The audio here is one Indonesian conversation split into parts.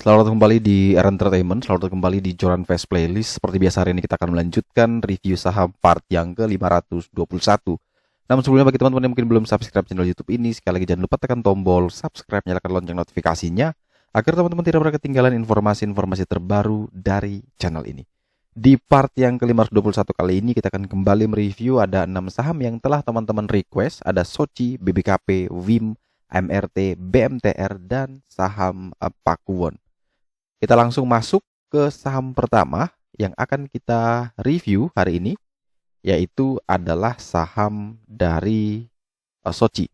Selamat datang kembali di Era Entertainment, selamat datang kembali di Joran Fast Playlist. Seperti biasa hari ini kita akan melanjutkan review saham part yang ke-521. Namun sebelumnya bagi teman-teman yang mungkin belum subscribe channel YouTube ini, sekali lagi jangan lupa tekan tombol subscribe, nyalakan lonceng notifikasinya agar teman-teman tidak pernah ketinggalan informasi-informasi terbaru dari channel ini. Di part yang ke-521 kali ini kita akan kembali mereview ada 6 saham yang telah teman-teman request, ada Soci, BBKP, WIM, MRT, BMTR, dan saham Pakuwon. Kita langsung masuk ke saham pertama yang akan kita review hari ini, yaitu adalah saham dari Soci.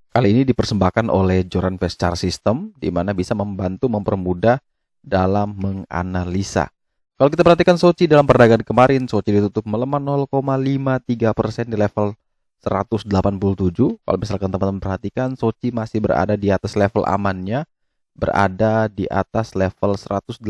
Kali ini dipersembahkan oleh Joran Fast Chart System, di mana bisa membantu mempermudah dalam menganalisa. Kalau kita perhatikan Soci dalam perdagangan kemarin, Soci ditutup melemah 0,53% di level 187. Kalau misalkan teman-teman perhatikan, Soci masih berada di atas level amannya, berada di atas level 181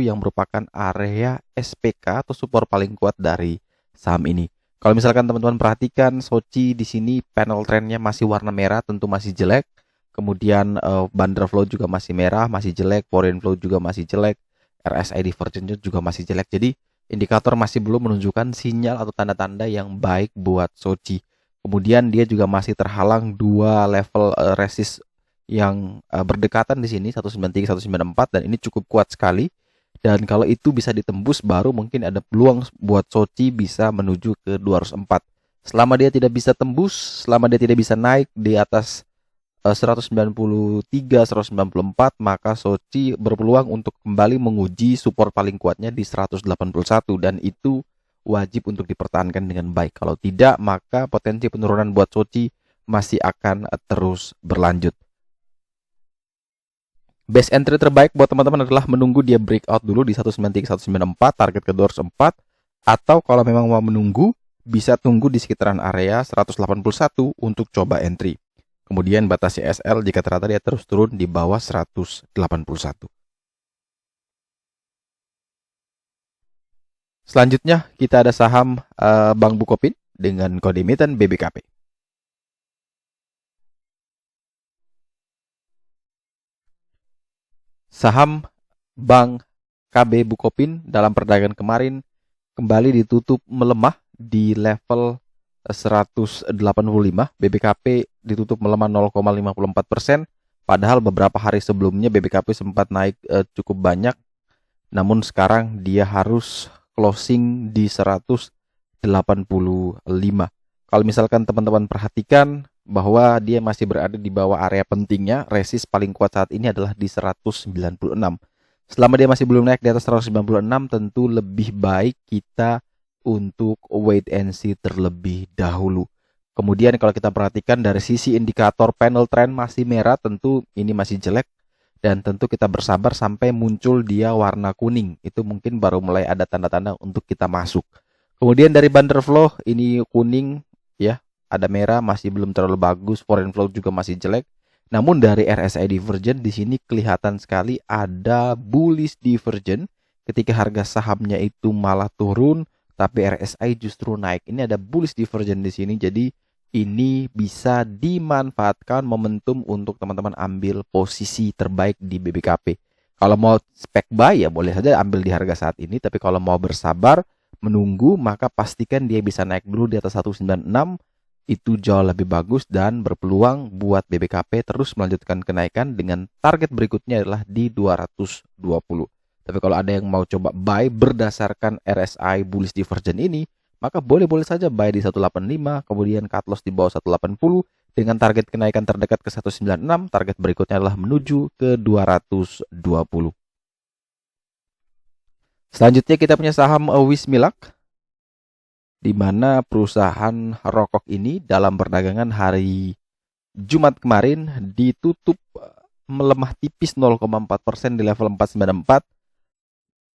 yang merupakan area SPK atau support paling kuat dari saham ini. Kalau misalkan teman-teman perhatikan, Soci di sini panel trennya masih warna merah, tentu masih jelek. Kemudian bundle flow juga masih merah, masih jelek. Foreign flow juga masih jelek. RSI divergence juga masih jelek. Jadi indikator masih belum menunjukkan sinyal atau tanda-tanda yang baik buat Soci. Kemudian dia juga masih terhalang dua level resist yang berdekatan di sini, 193, 194, dan ini cukup kuat sekali. Dan kalau itu bisa ditembus, baru mungkin ada peluang buat Soci bisa menuju ke 204. Selama dia tidak bisa tembus, selama dia tidak bisa naik di atas 193, 194, maka Soci berpeluang untuk kembali menguji support paling kuatnya di 181, dan itu wajib untuk dipertahankan dengan baik. Kalau tidak, maka potensi penurunan buat Soci masih akan terus berlanjut. Best entry terbaik buat teman-teman adalah menunggu dia breakout dulu di 193, 194, target ke 204, atau kalau memang mau menunggu, bisa tunggu di sekitaran area 181 untuk coba entry. Kemudian batasi SL jika ternyata dia terus turun di bawah 181. Selanjutnya kita ada saham Bank Bukopin dengan kode emiten BBKP. Saham Bank KB Bukopin dalam perdagangan kemarin kembali ditutup melemah di level 185. BBKP ditutup melemah 0,54%. Padahal beberapa hari sebelumnya BBKP sempat naik cukup banyak. Namun sekarang dia harus closing di 185. Kalau misalkan teman-teman perhatikan bahwa dia masih berada di bawah area pentingnya, resist paling kuat saat ini adalah di 196. Selama dia masih belum naik di atas 196, tentu lebih baik kita untuk wait and see terlebih dahulu. Kemudian kalau kita perhatikan dari sisi indikator panel trend masih merah, tentu ini masih jelek, dan tentu kita bersabar sampai muncul dia warna kuning. Itu mungkin baru mulai ada tanda-tanda untuk kita masuk. Kemudian dari bundle flow ini kuning ya, ada merah, masih belum terlalu bagus. Foreign flow juga masih jelek. Namun dari RSI divergence di sini kelihatan sekali ada bullish divergence ketika harga sahamnya itu malah turun, tapi RSI justru naik. Ini ada bullish divergence di sini, jadi ini bisa dimanfaatkan momentum untuk teman-teman ambil posisi terbaik di BBKP. Kalau mau spek buy ya boleh saja ambil di harga saat ini, tapi kalau mau bersabar menunggu, maka pastikan dia bisa naik dulu di atas 196. Itu jauh lebih bagus dan berpeluang buat BBKP terus melanjutkan kenaikan dengan target berikutnya adalah di 220. Tapi kalau ada yang mau coba buy berdasarkan RSI bullish divergence ini, maka boleh-boleh saja buy di 185, kemudian cut loss di bawah 180 dengan target kenaikan terdekat ke 196, target berikutnya adalah menuju ke 220. Selanjutnya kita punya saham Wismilak, di mana perusahaan rokok ini dalam perdagangan hari Jumat kemarin ditutup melemah tipis 0,4% di level 494.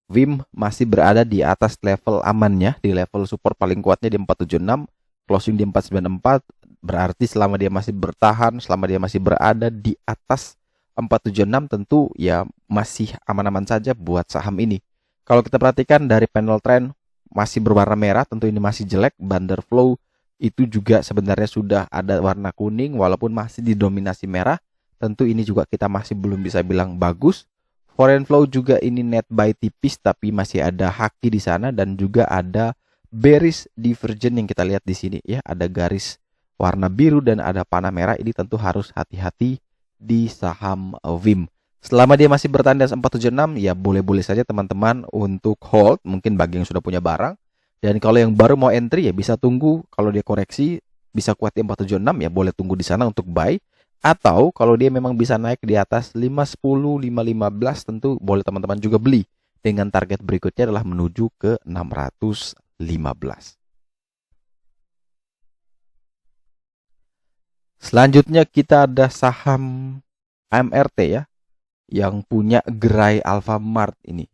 WIM masih berada di atas level amannya, di level support paling kuatnya di 476, closing di 494, berarti selama dia masih bertahan, selama dia masih berada di atas 476, tentu ya masih aman-aman saja buat saham ini. Kalau kita perhatikan dari panel trend masih berwarna merah, tentu ini masih jelek. Bundle flow itu juga sebenarnya sudah ada warna kuning walaupun masih didominasi merah, tentu ini juga kita masih belum bisa bilang bagus. Foreign flow juga ini net buy tipis tapi masih ada haki di sana dan juga ada bearish divergence yang kita lihat di sini ya, ada garis warna biru dan ada panah merah. Ini tentu harus hati-hati di saham WIM. Selama dia masih bertahan di 476 ya boleh-boleh saja teman-teman untuk hold, mungkin bagi yang sudah punya barang. Dan kalau yang baru mau entry ya bisa tunggu, kalau dia koreksi bisa kuat di 476 ya boleh tunggu di sana untuk buy. Atau kalau dia memang bisa naik di atas 510, 515 tentu boleh teman-teman juga beli. Dengan target berikutnya adalah menuju ke 615. Selanjutnya kita ada saham AMRT ya, yang punya gerai Alfamart ini.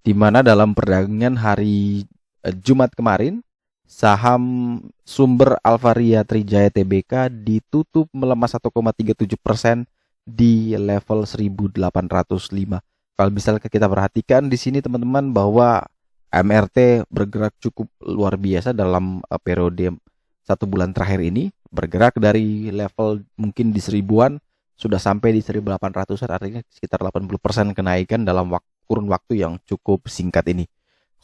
Dimana dalam perdagangan hari Jumat kemarin, saham sumber Alvaria Trijaya Tbk ditutup melemah 1,37% di level 1805. Kalau misalnya kita perhatikan di sini teman-teman bahwa MRT bergerak cukup luar biasa dalam periode 1 bulan terakhir ini, bergerak dari level mungkin di 1000-an sudah sampai di 1800-an, artinya sekitar 80% kenaikan dalam kurun waktu yang cukup singkat ini.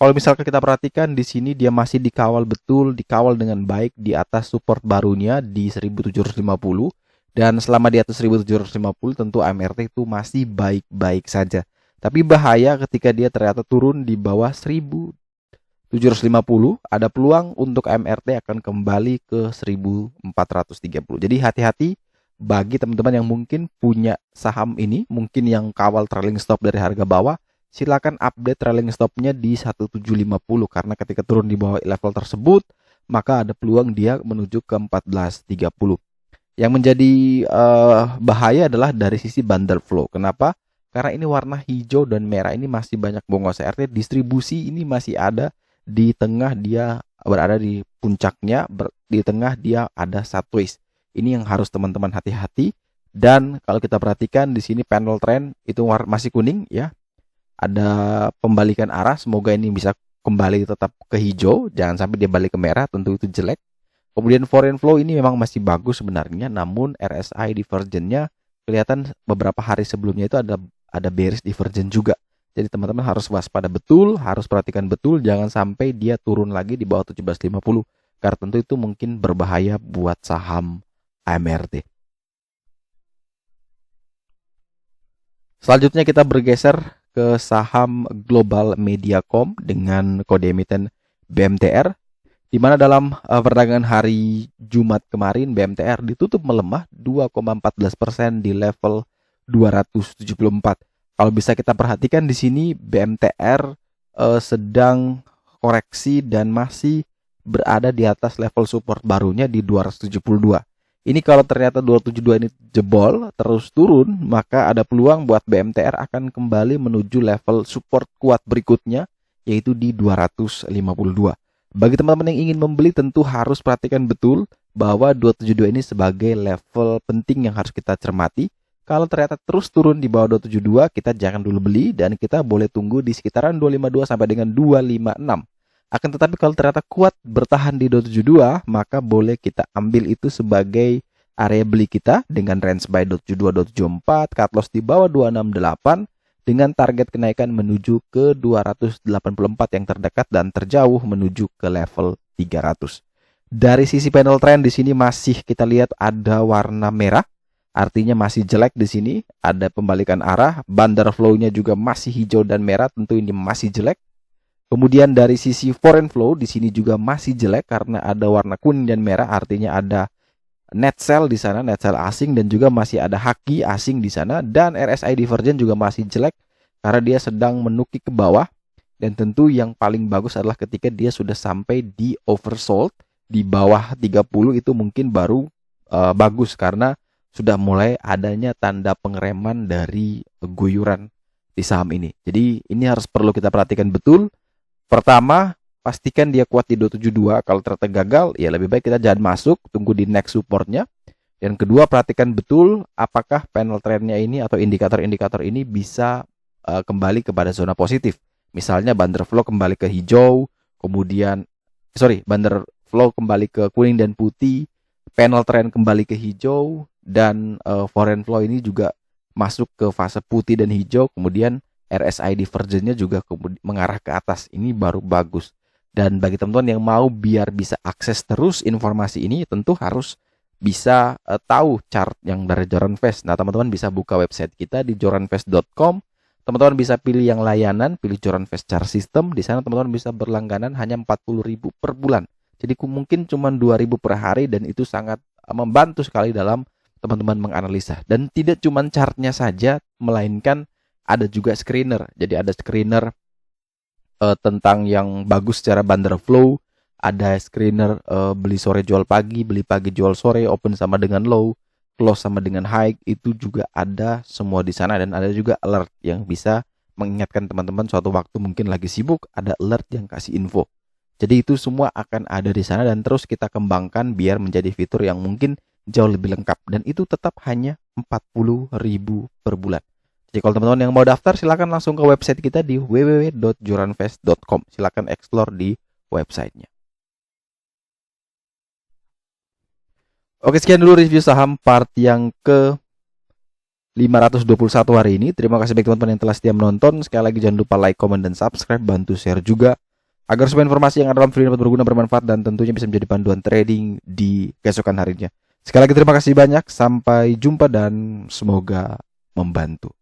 Kalau misalkan kita perhatikan di sini dia masih dikawal betul, dikawal dengan baik di atas support barunya di 1750, dan selama di atas 1750 tentu AMRT itu masih baik-baik saja. Tapi bahaya ketika dia ternyata turun di bawah 1750, ada peluang untuk AMRT akan kembali ke 1430. Jadi hati-hati bagi teman-teman yang mungkin punya saham ini, mungkin yang kawal trailing stop dari harga bawah, silakan update trailing stopnya di 1750 karena ketika turun di bawah level tersebut maka ada peluang dia menuju ke 1430. Yang menjadi bahaya adalah dari sisi bundle flow. Kenapa? Karena ini warna hijau dan merah ini masih banyak bongos, artinya distribusi ini masih ada di tengah, dia berada di puncaknya, di tengah dia ada sideways. Ini yang harus teman-teman hati-hati. Dan kalau kita perhatikan di sini panel trend itu masih kuning ya. Ada pembalikan arah, semoga ini bisa kembali tetap ke hijau, jangan sampai dia balik ke merah, tentu itu jelek. Kemudian foreign flow ini memang masih bagus sebenarnya, namun RSI divergence-nya kelihatan beberapa hari sebelumnya itu ada bearish divergence juga. Jadi teman-teman harus waspada betul, harus perhatikan betul, jangan sampai dia turun lagi di bawah 1750, karena tentu itu mungkin berbahaya buat saham AMRT. Selanjutnya kita bergeser ke saham Global Mediacom dengan kode emiten BMTR, di mana dalam perdagangan hari Jumat kemarin BMTR ditutup melemah 2,14% di level 274. Kalau bisa kita perhatikan di sini BMTR sedang koreksi dan masih berada di atas level support barunya di 272. Ini kalau ternyata 272 ini jebol terus turun, maka ada peluang buat BMTR akan kembali menuju level support kuat berikutnya, yaitu di 252. Bagi teman-teman yang ingin membeli tentu harus perhatikan betul bahwa 272 ini sebagai level penting yang harus kita cermati. Kalau ternyata terus turun di bawah 272, kita jangan dulu beli dan kita boleh tunggu di sekitaran 252 sampai dengan 256. Akan tetapi kalau ternyata kuat bertahan di 272, maka boleh kita ambil itu sebagai area beli kita dengan range buy 272-274, cut loss di bawah 268 dengan target kenaikan menuju ke 284 yang terdekat dan terjauh menuju ke level 300. Dari sisi panel trend di sini masih kita lihat ada warna merah, artinya masih jelek di sini, ada pembalikan arah, bundle flow-nya juga masih hijau dan merah, tentu ini masih jelek. Kemudian dari sisi foreign flow di sini juga masih jelek karena ada warna kuning dan merah, artinya ada net sell di sana, net sell asing, dan juga masih ada haki asing di sana. Dan RSI divergence juga masih jelek karena dia sedang menukik ke bawah. Dan tentu yang paling bagus adalah ketika dia sudah sampai di oversold di bawah 30, itu mungkin baru bagus karena sudah mulai adanya tanda pengereman dari guyuran di saham ini. Jadi ini harus perlu kita perhatikan betul. Pertama, pastikan dia kuat di 272. Kalau ternyata gagal, ya lebih baik kita jangan masuk, tunggu di next supportnya. Dan kedua, perhatikan betul apakah panel trendnya ini atau indikator-indikator ini bisa kembali kepada zona positif. Misalnya bundle flow kembali ke hijau, kemudian bundle flow kembali ke kuning dan putih, panel trend kembali ke hijau, dan foreign flow ini juga masuk ke fase putih dan hijau, kemudian RSI divergennya juga mengarah ke atas. Ini baru bagus. Dan bagi teman-teman yang mau biar bisa akses terus informasi ini, tentu harus bisa tahu chart yang dari Joran Fast. Nah, teman-teman bisa buka website kita di joranfast.com. Teman-teman bisa pilih yang layanan, pilih Joran Fast Chart System. Di sana teman-teman bisa berlangganan hanya 40.000 per bulan. Jadi mungkin cuma 2.000 per hari, dan itu sangat membantu sekali dalam teman-teman menganalisa. Dan tidak cuma chartnya saja, melainkan ada juga screener. Jadi ada screener tentang yang bagus secara Bandar Flow, ada screener beli sore jual pagi, beli pagi jual sore, open sama dengan low, close sama dengan high, itu juga ada semua di sana. Dan ada juga alert yang bisa mengingatkan teman-teman suatu waktu mungkin lagi sibuk, ada alert yang kasih info. Jadi itu semua akan ada di sana, dan terus kita kembangkan biar menjadi fitur yang mungkin jauh lebih lengkap, dan itu tetap hanya 40.000 per bulan. Jadi kalau teman-teman yang mau daftar, silakan langsung ke website kita di www.joranfast.com. Silakan explore di websitenya. Oke, sekian dulu review saham part yang ke 521 hari ini. Terima kasih bagi teman-teman yang telah setia menonton. Sekali lagi jangan lupa like, comment, dan subscribe. Bantu share juga, agar semua informasi yang ada dalam video dapat berguna, bermanfaat, dan tentunya bisa menjadi panduan trading di keesokan harinya. Sekali lagi terima kasih banyak. Sampai jumpa dan semoga membantu.